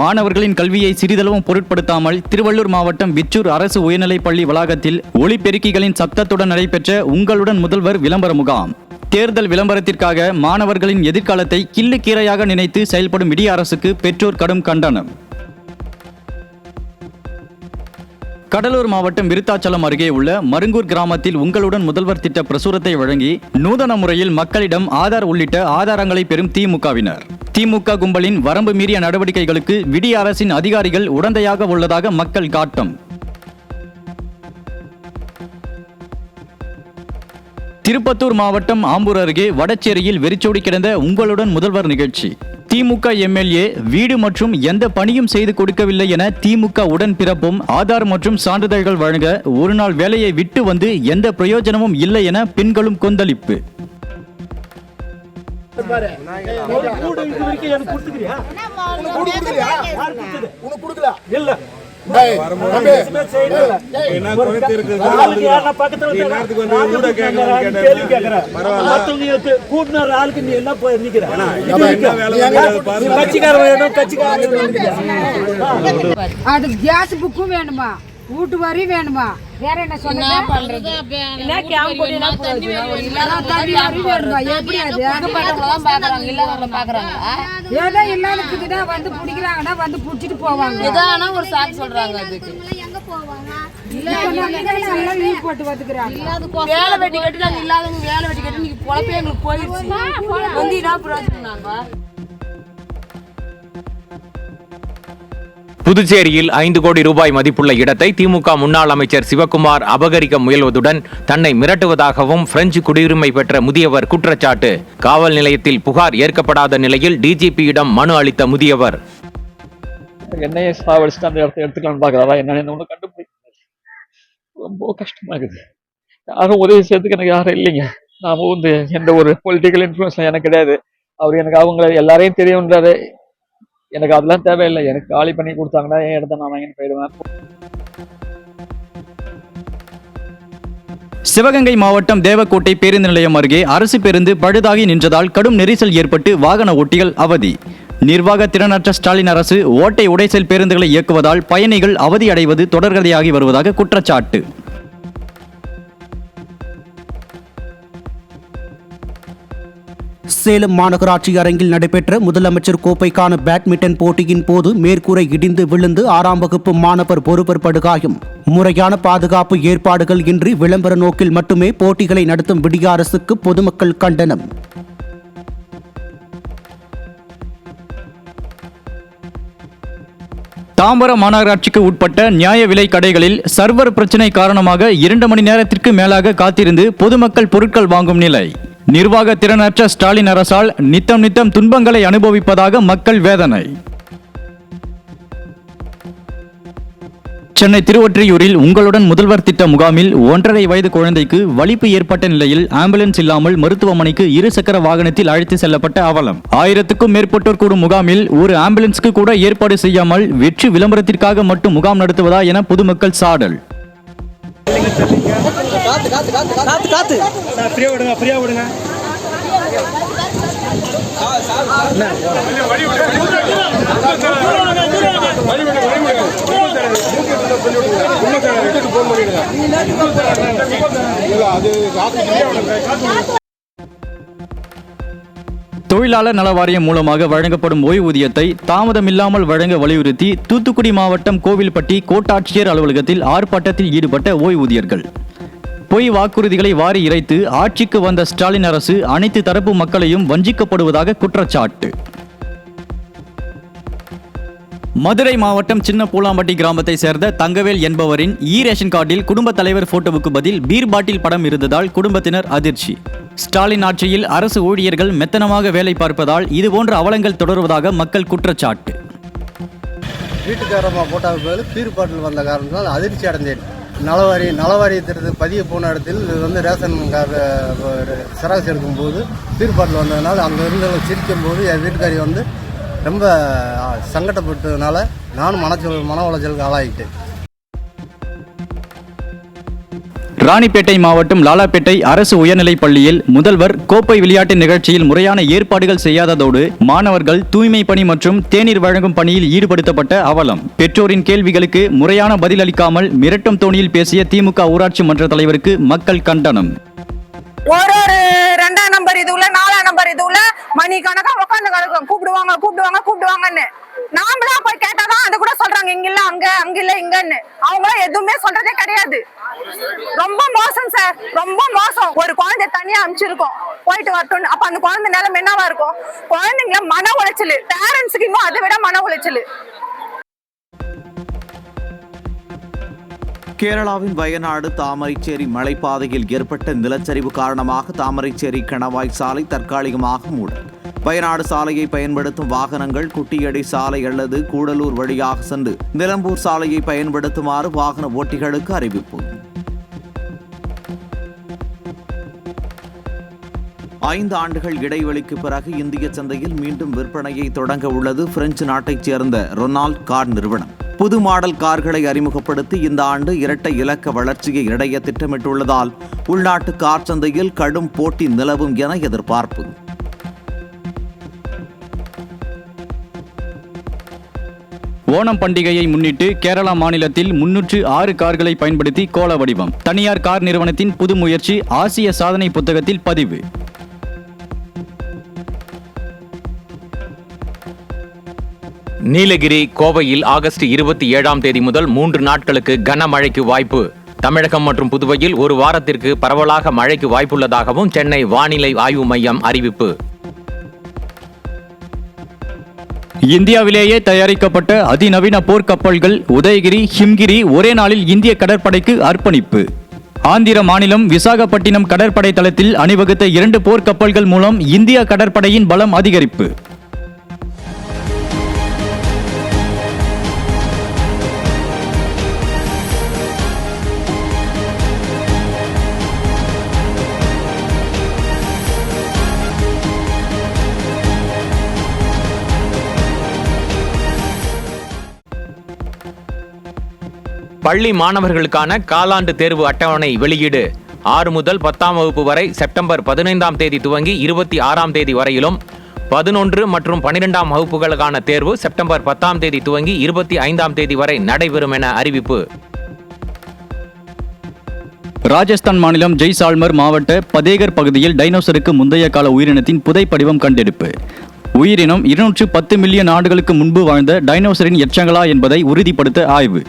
[SPEAKER 9] மாணவர்களின் கல்வியை சிறிதளவும் பொருட்படுத்தாமல் திருவள்ளூர் மாவட்டம் விச்சூர் அரசு உயர்நிலைப்பள்ளி வளாகத்தில் ஒலிபெருக்கிகளின் சப்தத்துடன் நடைபெற்ற உங்களுடன் முதல்வர் விளம்பர முகாம். தேர்தல் விளம்பரத்திற்காக மாணவர்களின் எதிர்காலத்தை கிள்ளுக்கீரையாக நினைத்து செயல்படும் விடிய அரசுக்கு பெற்றோர் கடும் கண்டனம். கடலூர் மாவட்டம் விருத்தாச்சலம் அருகே உள்ள மருங்கூர் கிராமத்தில் உங்களுடன் முதல்வர் திட்ட பிரசுரத்தை வழங்கி நூதன முறையில் மக்களிடம் ஆதார் உள்ளிட்ட ஆதாரங்களை பெறும் திமுகவினர். திமுக கும்பலின் வரம்பு மீறிய நடவடிக்கைகளுக்கு விடிய அரசின் அதிகாரிகள் உடந்தையாக உள்ளதாக மக்கள் காட்டம். திருப்பத்தூர் மாவட்டம் ஆம்பூர் அருகே வடச்சேரியில் வெறிச்சோடி கிடந்த உங்களுடன் முதல்வர் நிகழ்ச்சி. திமுக எம்எல்ஏ வீடு மற்றும் எந்த பணியும் செய்து கொடுக்கவில்லை என திமுக உடன்பிறப்பும் ஆதார் மற்றும் சான்றிதழ்கள் வழங்க ஒரு நாள் வேலையை விட்டு வந்து எந்த பிரயோஜனமும் இல்லை என பெண்களும் கொந்தளிப்பு.
[SPEAKER 12] அது கேஸ் புக்கும் வேணுமா, வீட்டு வரி வேணுமா, வேற என்ன சொன்னா பண்றது? என்ன கேம்ப் போடினா தண்ணி வரி வேணுமா? எப்படி அது அங்கப்பட்டவங்க பாக்குறாங்க, இல்லாதவங்க பாக்குறாங்க. ஏதோ இல்லாததுக்கு தான் வந்து புடிக்குறாங்கன்னா வந்து புடிச்சிட்டு போவாங்க. ஏதானா ஒரு சாக்கு சொல்றாங்க. அதுக்கு எங்க போவாங்க? இல்ல லீவ் போட்டு வந்துக்கறாங்க. வேலை வெட்டி கட்டி நாங்க இல்லாதவங்க வேலை வெட்டி கட்டி நீங்க பொழப்பே எங்களுக்கு போயிடுச்சு. வந்து என்ன பிரயோஜனம்னாங்க?
[SPEAKER 8] புதுச்சேரியில் 5 கோடி ரூபாய் மதிப்புள்ள இடத்தை திமுக முன்னாள் அமைச்சர் சிவக்குமார் அபகரிக்க முயல்வதுடன் தன்னை மிரட்டுவதாகவும் பிரெஞ்சு குடியுரிமை பெற்ற முதியவர் குற்றச்சாட்டு. காவல் நிலையத்தில் புகார் ஏற்கப்படாத நிலையில் டிஜிபியிடம் மனு அளித்த முதியவர்.
[SPEAKER 13] என்னையே சாவடிச்சுட்டு அந்த இடத்த எடுத்துக்கலாம்னு பார்க்கறதா என்னன்னு ஒன்றும் கண்டுபிடிக்க ரொம்ப கஷ்டமா இருக்குது. யாரும் உதவி செய்யறதுக்கு எனக்கு யாரும் இல்லைங்க. நான் வந்து எந்த ஒரு பொலிட்டிக்கல் இன்ஃப்ளூயன்ஸ் எனக்கு கிடையாது. அவர் எனக்கு அவங்கள எல்லாரையும் தெரியுன்றாரு. எனக்கு அதெல்லாம் தேவையில்லை. எனக்கு காலி பண்ணி கொடுத்தாங்கன்னா என் இடத்த நான் வாங்கிட்டு போயிடுவேன்.
[SPEAKER 9] சிவகங்கை மாவட்டம் தேவக்கோட்டை பேருந்து நிலையம் அருகே அரசு பேருந்து பழுதாகி நின்றதால் கடும் நெரிசல் ஏற்பட்டு வாகன ஓட்டிகள் அவதி. நிர்வாக திறனற்ற ஸ்டாலின் அரசு ஓட்டை உடைசல் பேருந்துகளை இயக்குவதால் பயணிகள் அவதி அடைவது தொடர்கதையாகி வருவதாக குற்றச்சாட்டு.
[SPEAKER 14] சேலம் மாநகராட்சி அரங்கில் நடைபெற்ற முதலமைச்சர் கோப்பைக்கான பேட்மிண்டன் போட்டியின் போது மேற்கூரை இடிந்து விழுந்து 6ஆம் வகுப்பு மாணவர் ஒருவர் படுகாயம். முறையான பாதுகாப்பு ஏற்பாடுகள் இன்றி விளம்பர நோக்கில் மட்டுமே போட்டிகளை நடத்தும் விடிய அரசுக்கு பொதுமக்கள் கண்டனம்.
[SPEAKER 9] தாம்பரம் மாநகராட்சிக்கு உட்பட்ட நியாய விலை கடைகளில் சர்வர் பிரச்சினை காரணமாக 2 மணி நேரத்திற்கு மேலாக காத்திருந்து பொதுமக்கள் பொருட்கள் வாங்கும் நிலை. நிர்வாக திறனற்ற ஸ்டாலின் அரசால் நித்தம் துன்பங்களை அனுபவிப்பதாக மக்கள் வேதனை. சென்னை திருவொற்றியூரில் உங்களுடன் முதல்வர் திட்ட முகாமில் 1.5 வயது குழந்தைக்கு வலிப்பு ஏற்பட்ட நிலையில் ஆம்புலன்ஸ் இல்லாமல் மருத்துவமனைக்கு 2 சக்கர வாகனத்தில் அழைத்து செல்லப்பட்ட அவலம். 1000க்கும் மேற்பட்டோர் கூடும் முகாமில் ஒரு ஆம்புலன்ஸ்க்கு கூட ஏற்பாடு செய்யாமல் வெற்றி விளம்பரத்திற்காக மட்டும் முகாம் நடத்துவதா என பொதுமக்கள் சாடல். தொழிலாளர் நல வாரியம் மூலமாக வழங்கப்படும் ஓய்வூதியத்தை தாமதமில்லாமல் வழங்க வலியுறுத்தி தூத்துக்குடி மாவட்டம் கோவில்பட்டி கோட்டாட்சியர் அலுவலகத்தில் ஆர்ப்பாட்டத்தில் ஈடுபட்ட ஓய்வூதியர்கள். பொய் வாக்குறுதிகளை வாரி இறைத்து ஆட்சிக்கு வந்த ஸ்டாலின் அரசு அனைத்து தரப்பு மக்களையும் வஞ்சிக்கப்படுவதாக குற்றச்சாட்டு. மதுரை மாவட்டம் சின்ன பூலாம்பட்டி கிராமத்தை சேர்ந்த தங்கவேல் என்பவரின் ரேஷன் கார்டில் குடும்ப தலைவர் போட்டோவுக்கு பதில் பீர் பாட்டில் படம் இருந்ததால் குடும்பத்தினர் அதிர்ச்சி. ஸ்டாலின் ஆட்சியில் அரசு ஊழியர்கள் மெத்தனமாக வேலை பார்ப்பதால் இதுபோன்ற அவலங்கள் தொடர்வதாக மக்கள் குற்றச்சாட்டு.
[SPEAKER 15] வீட்டுக்காரமாக போட்டாவுக்கு பதில் பீர் பாட்டில் வந்த காரணத்தினால் அதிர்ச்சி அடைந்தேன். நலவாரியத்திற்கு பதிய போன இடத்தில் வந்து ரேஷன் கார்டு செராக்ஸ் எடுக்கும்போது பீர் பாட்டில் வந்ததுனால அங்கே இருந்தவங்க சிரிக்கும் போது என் வீட்டுக்காரி வந்து ரொம்ப சங்கடப்பட்டதுனால நானும் மன உளைச்சலுக்கு ஆளாகிட்டேன்.
[SPEAKER 9] ராணிப்பேட்டை மாவட்டம் லாலாப்பேட்டை அரசு உயர்நிலைப் பள்ளியில் முதல்வர் கோப்பை விளையாட்டு நிகழ்ச்சியில் முறையான ஏற்பாடுகள் செய்யாததோடு மாணவர்கள் தூய்மை பணி மற்றும் தேநீர் வழங்கும் பணியில் ஈடுபடுத்தப்பட்ட அவலம். பெற்றோரின் கேள்விகளுக்கு முறையான பதிலளிக்காமல் மிரட்டும் தோணியில் பேசிய திமுக ஊராட்சி மன்ற தலைவருக்கு மக்கள் கண்டனம்.
[SPEAKER 12] ஒரு 2ஆம் நம்பர் இதுல 4ஆம் நம்பர் இதுல மணி கணக்கா உட்காந்து கிடக்கும். கூப்பிடுவாங்கன்னு நாமளா போய் கேட்டாதான் அது கூட சொல்றாங்க இங்க இல்ல அங்க இல்ல இங்கன்னு. அவங்க எதுவுமே சொல்றதே கிடையாது. ரொம்ப மோசம் சார், ரொம்ப மோசம். ஒரு குழந்தை தனியா அனுப்பிச்சிருக்கோம் போயிட்டு வரட்டும். அப்ப அந்த குழந்தை நிலைமை என்னவா இருக்கும்? குழந்தைங்கள மன உளைச்சல், பேரண்ட்ஸுக்கு இன்னும் அதை விட மன உளைச்சல்.
[SPEAKER 2] கேரளாவின் வயநாடு தாமரைச்சேரி மலைப்பாதையில் ஏற்பட்ட நிலச்சரிவு காரணமாக தாமரைச்சேரி கணவாய் சாலை தற்காலிகமாக மூடல். வயநாடு சாலையை பயன்படுத்தும் வாகனங்கள் குட்டியடி சாலை அல்லது கூடலூர் வழியாக சென்று நிலம்பூர் சாலையை பயன்படுத்துமாறு வாகன ஓட்டிகளுக்கு அறிவிப்பு. 5 ஆண்டுகள் இடைவெளிக்கு பிறகு இந்திய சந்தையில் மீண்டும் விற்பனையை தொடங்க உள்ளது பிரெஞ்சு நாட்டைச் சேர்ந்த ரொனால்ட் கார் நிறுவனம். புது மாடல் கார்களை அறிமுகப்படுத்தி இந்த ஆண்டு இரட்டை இலக்க வளர்ச்சியை அடைய திட்டமிட்டுள்ளதால் உள்நாட்டு கார் சந்தையில் கடும் போட்டி நிலவும் என எதிர்பார்ப்பு.
[SPEAKER 9] ஓணம் பண்டிகையை முன்னிட்டு கேரளா மாநிலத்தில் 306 கார்களை பயன்படுத்தி கோள வடிவம். தனியார் கார் நிறுவனத்தின் புது முயற்சி ஆசிய சாதனை புத்தகத்தில் பதிவு.
[SPEAKER 8] நீலகிரி, கோவையில் ஆகஸ்ட் 27ஆம் தேதி முதல் 3 நாட்களுக்கு கனமழைக்கு வாய்ப்பு. தமிழகம் மற்றும் புதுவையில் ஒரு வாரத்திற்கு பரவலாக மழைக்கு வாய்ப்புள்ளதாகவும் சென்னை வானிலை ஆய்வு மையம் அறிவிப்பு.
[SPEAKER 9] இந்தியாவிலேயே தயாரிக்கப்பட்ட அதிநவீன போர்க்கப்பல்கள் உதயகிரி, ஹிம்கிரி ஒரே நாளில் இந்திய கடற்படைக்கு அர்ப்பணிப்பு. ஆந்திர மாநிலம் விசாகப்பட்டினம் கடற்படை தளத்தில் அணிவகுத்த 2 போர்க்கப்பல்கள் மூலம் இந்திய கடற்படையின் பலம் அதிகரிப்பு.
[SPEAKER 8] பள்ளி மாணவர்களுக்கான காலாண்டு தேர்வு அட்டவணை வெளியீடு. 6 முதல் 10ஆம் வகுப்பு வரை செப்டம்பர் 15ஆம் தேதி துவங்கி 26ஆம் தேதி வரையிலும், 11 மற்றும் 12ஆம் வகுப்புகளுக்கான தேர்வு செப்டம்பர் 10ஆம் தேதி துவங்கி 25ஆம் தேதி வரை நடைபெறும் என அறிவிப்பு.
[SPEAKER 9] ராஜஸ்தான் மாநிலம் ஜெய்சால்மர் மாவட்ட பதேகர் பகுதியில் டைனோசருக்கு முந்தைய கால உயிரினத்தின் புதைப்படிவம் கண்டெடுப்பு. உயிரினம் 210 மில்லியன் ஆண்டுகளுக்கு முன்பு வாழ்ந்த டைனோசரின் எச்சங்களா என்பதை உறுதிப்படுத்த ஆய்வு.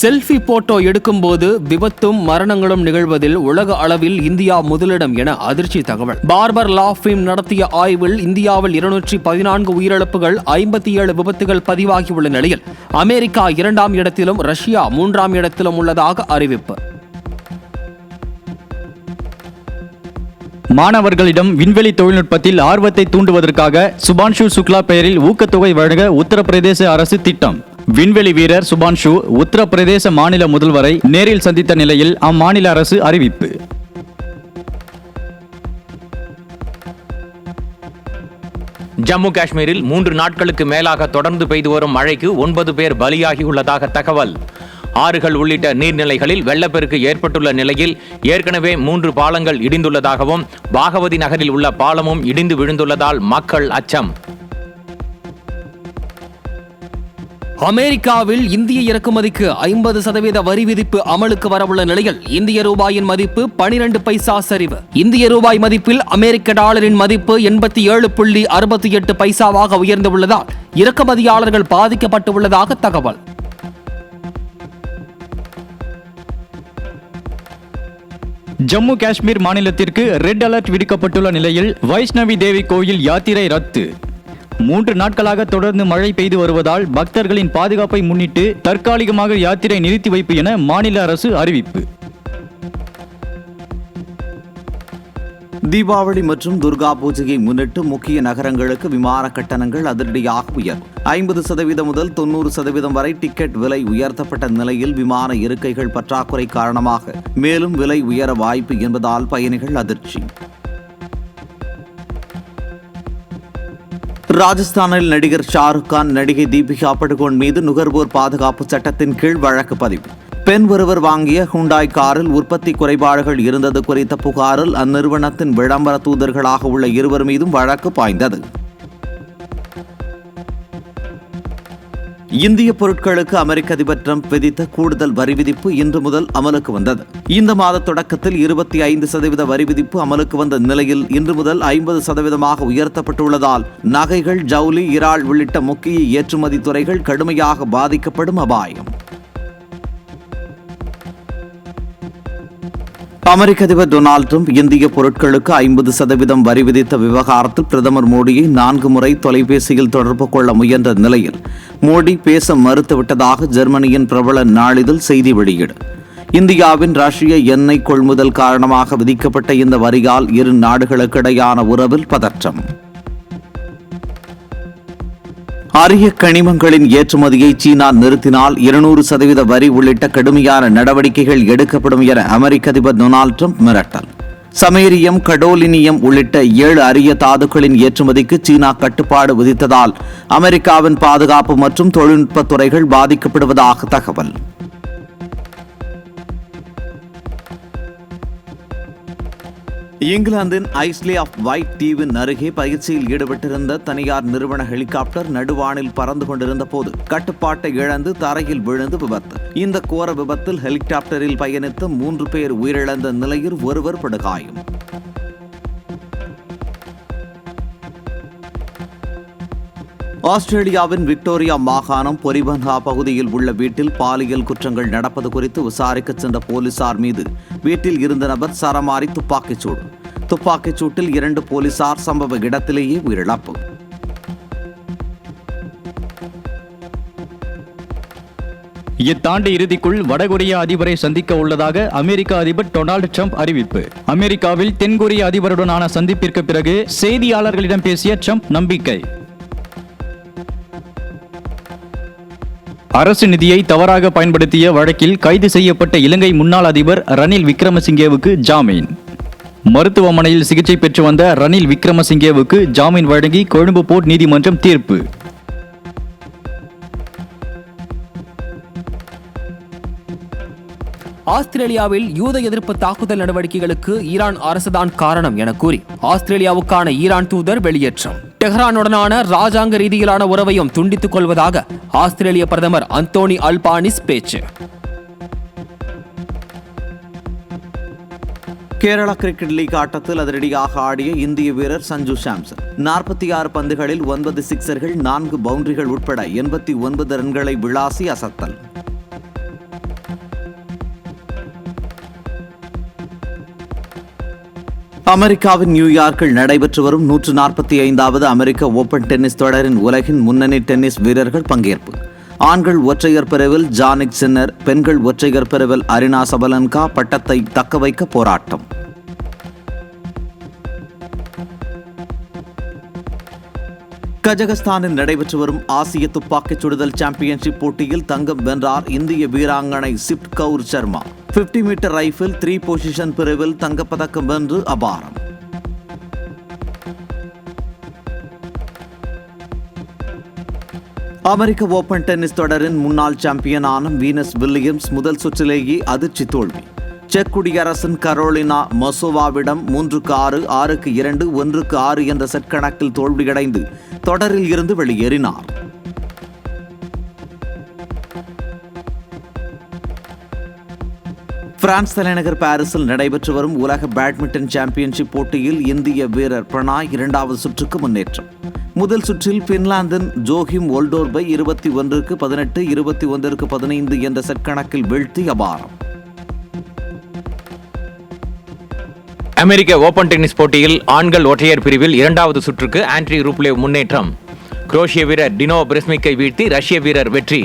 [SPEAKER 16] செல்ஃபி போட்டோ எடுக்கும்போது விபத்தும் மரணங்களும் நிகழ்வதில் உலக அளவில் இந்தியா முதலிடம் என அதிர்ச்சி தகவல். பார்பர் லா ஃபிம் நடத்திய ஆய்வில் இந்தியாவில் 214 உயிரிழப்புகள், 57 விபத்துகள் பதிவாகியுள்ள நிலையில் அமெரிக்கா 2ஆம் இடத்திலும் ரஷ்யா 3ஆம் இடத்திலும் உள்ளதாக அறிவிப்பு.
[SPEAKER 9] மாணவர்களிடம் விண்வெளி தொழில்நுட்பத்தில் ஆர்வத்தை தூண்டுவதற்காக சுபான்ஷு சுக்லா பெயரில் ஊக்கத்தொகை வழங்க உத்தரப்பிரதேச அரசு திட்டம். விண்வெளி வீரர் சுபான்ஷு உத்தரப்பிரதேச மாநில முதல்வரை நேரில் சந்தித்த நிலையில் அம்மாநில அரசு அறிவிப்பு.
[SPEAKER 8] ஜம்மு காஷ்மீரில் 3 நாட்களுக்கு மேலாக தொடர்ந்து பெய்து வரும் மழைக்கு 9 பேர் பலியாகியுள்ளதாக தகவல். ஆறுகள் உள்ளிட்ட நீர்நிலைகளில் வெள்ளப்பெருக்கு ஏற்பட்டுள்ள நிலையில் ஏற்கனவே 3 பாலங்கள் இடிந்துள்ளதாகவும் பாகவதி நகரில் உள்ள பாலமும் இடிந்து விழுந்துள்ளதால் மக்கள் அச்சம்.
[SPEAKER 16] அமெரிக்காவில் இந்திய இறக்குமதிக்கு 50% வரி விதிப்பு அமலுக்கு வரவுள்ள நிலையில் இந்திய ரூபாயின் மதிப்பு 12 பைசா சரிவு. இந்திய ரூபாய் மதிப்பில் அமெரிக்க டாலரின் மதிப்பு 87.68 பைசாவாக உயர்ந்துள்ளதால் இறக்குமதியாளர்கள் பாதிக்கப்பட்டுள்ளதாக தகவல்.
[SPEAKER 9] ஜம்மு காஷ்மீர் மாநிலத்திற்கு ரெட் அலர்ட் விடுக்கப்பட்டுள்ள நிலையில் வைஷ்ணவி தேவி கோயில் யாத்திரை ரத்து. 3 நாட்களாக தொடர்ந்து மழை பெய்து வருவதால் பக்தர்களின் பாதுகாப்பை முன்னிட்டு தற்காலிகமாக யாத்திரை நிறுத்தி வைப்பு என மாநில அரசு அறிவிப்பு.
[SPEAKER 2] தீபாவளி மற்றும் துர்கா பூஜையை முன்னிட்டு முக்கிய நகரங்களுக்கு விமான கட்டணங்கள் அதிரடியாக உயர்வு. 50% முதல் 90% வரை டிக்கெட் விலை உயர்த்தப்பட்ட நிலையில் விமான இருக்கைகள் பற்றாக்குறை காரணமாக மேலும் விலை உயர வாய்ப்பு என்பதால் பயணிகள் அதிர்ச்சி. ராஜஸ்தானில் நடிகர் ஷாருக் கான், நடிகை தீபிகா படுகோன் மீது நுகர்வோர் பாதுகாப்பு சட்டத்தின் கீழ் வழக்கு பதிவு. பெண் ஒருவர் வாங்கிய ஹுண்டாய் காரில் உற்பத்தி குறைபாடுகள் இருந்தது குறித்த புகாரில் அந்நிறுவனத்தின் விளம்பர தூதர்களாக உள்ள 2 மீதும் வழக்கு பாய்ந்தது. இந்திய பொருட்களுக்கு அமெரிக்க அதிபர் டிரம்ப் விதித்த கூடுதல் வரி விதிப்பு இன்று முதல் அமலுக்கு வந்தது. இந்த மாத தொடக்கத்தில் 25% வரி விதிப்பு அமலுக்கு வந்த நிலையில் இன்று முதல் 50% உயர்த்தப்பட்டுள்ளதால் நகைகள், ஜவுளி, இறால் உள்ளிட்ட முக்கிய ஏற்றுமதி துறைகள் கடுமையாக பாதிக்கப்படும் அபாயம். அமெரிக்க அதிபர் டொனால்டு டிரம்ப் இந்திய பொருட்களுக்கு 50% வரி விதித்த விவகாரத்தில் பிரதமர் மோடியை 4 முறை தொலைபேசியில் தொடர்பு கொள்ள முயன்ற நிலையில் மோடி பேச மறுத்துவிட்டதாக ஜெர்மனியின் பிரபல நாளிதழ் செய்தி வெளியீடு. இந்தியாவின் ரஷ்ய எண்ணெய் கொள்முதல் காரணமாக விதிக்கப்பட்ட இந்த வரியால் இரு நாடுகளுக்கிடையான உறவில் பதற்றம். அரிய கனிமங்களின் ஏற்றுமதியை சீனா நிறுத்தினால் 200% வரி உள்ளிட்ட கடுமையான நடவடிக்கைகள் எடுக்கப்படும் என அமெரிக்க அதிபர் டொனால்டு ட்ரம்ப் மிரட்டல். சமேரியம், கடோலினியம் உள்ளிட்ட 7 அரிய தாதுக்களின் ஏற்றுமதிக்கு சீனா கட்டுப்பாடு விதித்ததால் அமெரிக்காவின் பாதுகாப்பு மற்றும் தொழில்நுட்பத் துறைகள் பாதிக்கப்படுவதாக தகவல். இங்கிலாந்தின் ஐஸ்லே ஆஃப் வைட் தீவின் அருகே பயிற்சியில் ஈடுபட்டிருந்த தனியார் நிறுவன ஹெலிகாப்டர் நடுவானில் பறந்து கொண்டிருந்த போது கட்டுப்பாட்டை இழந்து தரையில் விழுந்து விபத்து. இந்த கோர விபத்தில் ஹெலிகாப்டரில் பயணித்த 3 பேர் உயிரிழந்த நிலையில் ஒருவர் படுகாயம். ஆஸ்திரேலியாவின் விக்டோரியா மாகாணம் பொரிபன்ஹா பகுதியில் உள்ள வீட்டில் பாலியல் குற்றங்கள் நடப்பது குறித்து விசாரிக்க சென்ற போலீசார் மீது வீட்டில் இருந்த நபர் சரமாரி துப்பாக்கிச்சூடு. துப்பாக்கிச்சூட்டில் 2 போலீசார் சம்பவ இடத்திலேயே உயிரிழப்பு.
[SPEAKER 9] இத்தாண்டு இறுதிக்குள் வடகொரிய அதிபரை சந்திக்க உள்ளதாக அமெரிக்க அதிபர் டொனால்டு ட்ரம்ப் அறிவிப்பு. அமெரிக்காவில் தென்கொரிய அதிபருடனான சந்திப்பிற்கு பிறகு செய்தியாளர்களிடம் பேசிய ட்ரம்ப் நம்பிக்கை. அரசு நிதியை தவறாக பயன்படுத்திய வழக்கில் கைது செய்யப்பட்ட இலங்கை முன்னாள் அதிபர் ரணில் விக்ரமசிங்கேவுக்கு ஜாமீன். மருத்துவமனையில் சிகிச்சை பெற்று வந்த ரணில் விக்ரமசிங்கேவுக்கு ஜாமீன் வழங்கி கொழும்பு போர்ட் நீதிமன்றம் தீர்ப்பு.
[SPEAKER 16] ஆஸ்திரேலியாவில் யூத எதிர்ப்பு தாக்குதல் நடவடிக்கைகளுக்கு ஈரான் அரசுதான் காரணம் என கூறி ஆஸ்திரேலியாவுக்கான ஈரான் தூதர் வெளியேற்றம். டெஹ்ரானுடனான ராஜாங்க ரீதியிலான உறவையும் துண்டித்துக் கொள்வதாக ஆஸ்திரேலிய பிரதமர் அந்தோனி அல்பானிஸ் பேச்சு.
[SPEAKER 2] கேரளா கிரிக்கெட் லீக் ஆட்டத்தில் அதிரடியாக ஆடிய இந்திய வீரர் சஞ்சு சாம்சன் 46 பந்துகளில் 9 சிக்சர்கள், 4 பவுண்டரிகள் உட்பட 89 ரன்களை விளாசி அசத்தல். அமெரிக்காவின் நியூயார்க்கில் நடைபெற்று வரும் 145வது அமெரிக்க ஓபன் டென்னிஸ் தொடரின் உலகின் முன்னணி டென்னிஸ் வீரர்கள் பங்கேற்பு. ஆண்கள் ஒற்றையர் பிரிவில் ஜானிக் சின்னர், பெண்கள் ஒற்றையர் பிரிவில் அரினா சபலன்கா பட்டத்தை தக்கவைக்க போராட்டம். கஜகஸ்தானில் நடைபெற்று வரும் ஆசிய துப்பாக்கிச் சுடுதல் சாம்பியன்ஷிப் போட்டியில் தங்கம் வென்றார் இந்திய வீராங்கனை Sift Kaur Sharma. 50 metre rifle 3 position பிரிவில் தங்கப்பதக்கம் வென்று அபாரம். அமெரிக்க ஓபன் டென்னிஸ் தொடரின் முன்னாள் சாம்பியனான வீனஸ் வில்லியம்ஸ் முதல் சுற்றிலேயே அதிர்ச்சி தோல்வி. செக் குடியரசின் கரோலினா மசோவாவிடம் 3-6, 6-2, 1-6 என்ற செட் கணக்கில் தோல்வியடைந்து தொடரில் இருந்து வெளியேறினார். பிரான்ஸ் தலைநகர் பாரிஸில் நடைபெற்று வரும் உலக பேட்மிண்டன் சாம்பியன்ஷிப் போட்டியில் இந்திய வீரர் பிரணாய் 2வது சுற்றுக்கு முன்னேற்றம். முதல் சுற்றில் பின்லாந்தின் ஜோஹிம் ஓல்டோர்பை 21-18, 21-15 என்ற செட் கணக்கில் வீழ்த்தி அபாரம்.
[SPEAKER 8] அமெரிக்க ஓபன் டென்னிஸ் போட்டியில் ஆண்கள் ஒற்றையர் பிரிவில் 2வது சுற்றுக்கு ஆண்ட்ரி ரூப்லேவ் முன்னேற்றம். குரோஷிய வீரர் டினோ பிரெஸ்மிக்கை வீழ்த்தி ரஷ்ய வீரர் வெற்றி.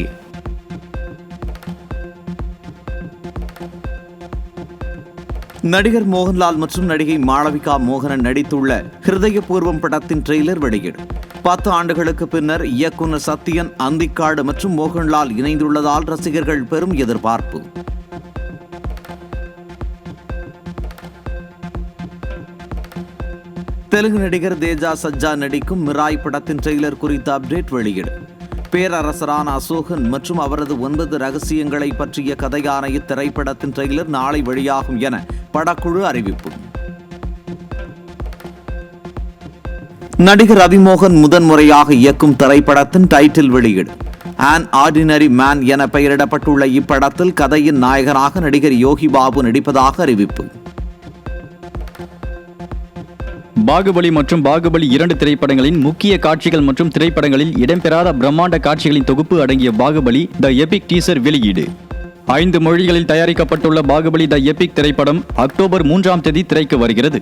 [SPEAKER 2] நடிகர் மோகன்லால் மற்றும் நடிகை மாளவிகா மோகனன் நடித்துள்ள ஹிருதயபூர்வம் படத்தின் ட்ரெய்லர் வெளியீடு. 10 ஆண்டுகளுக்கு பின்னர் இயக்குனர் சத்யன் அந்திக்காடு மற்றும் மோகன்லால் இணைந்துள்ளதால் ரசிகர்கள் பெரும் எதிர்பார்ப்பு. தெலுங்கு நடிகர் தேஜா சஜ்ஜா நடிக்கும் மிராய் படத்தின் ட்ரெய்லர் குறித்த அப்டேட் வெளியீடு. பேரரசரான அசோகன் மற்றும் அவரது 9 ரகசியங்களை பற்றிய கதையான இத்திரைப்படத்தின் ட்ரெய்லர் நாளை வெளியாகும் என படக்குழு அறிவிப்பு. நடிகர் ரவிமோகன் முதன்முறையாக இயக்கும் திரைப்படத்தின் டைட்டில் வெளியீடு. ஆன் ஆர்டினரி மேன் என பெயரிடப்பட்டுள்ள இப்படத்தில் கதையின் நாயகனாக நடிகர் யோகி பாபு நடிப்பதாக அறிவிப்பு.
[SPEAKER 9] பாகுபலி மற்றும் பாகுபலி 2 திரைப்படங்களின் முக்கிய காட்சிகள் மற்றும் திரைப்படங்களில் இடம்பெறாத பிரம்மாண்ட காட்சிகளின் தொகுப்பு அடங்கிய பாகுபலி த எபிக் டீசர் வெளியீடு. 5 மொழிகளில் தயாரிக்கப்பட்டுள்ள பாகுபலி த எபிக் திரைப்படம் அக்டோபர் 3ஆம் தேதி திரைக்கு வருகிறது.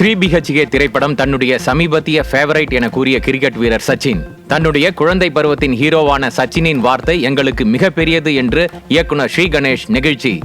[SPEAKER 8] 3BHK திரைப்படம் தன்னுடைய சமீபத்திய ஃபேவரைட் என கூறிய கிரிக்கெட் வீரர் சச்சின். தன்னுடைய குழந்தை பருவத்தின் ஹீரோவான சச்சினின் வார்த்தை எங்களுக்கு மிகப்பெரியது என்று இயக்குனர் ஸ்ரீ கணேஷ் நெகிழ்ச்சி.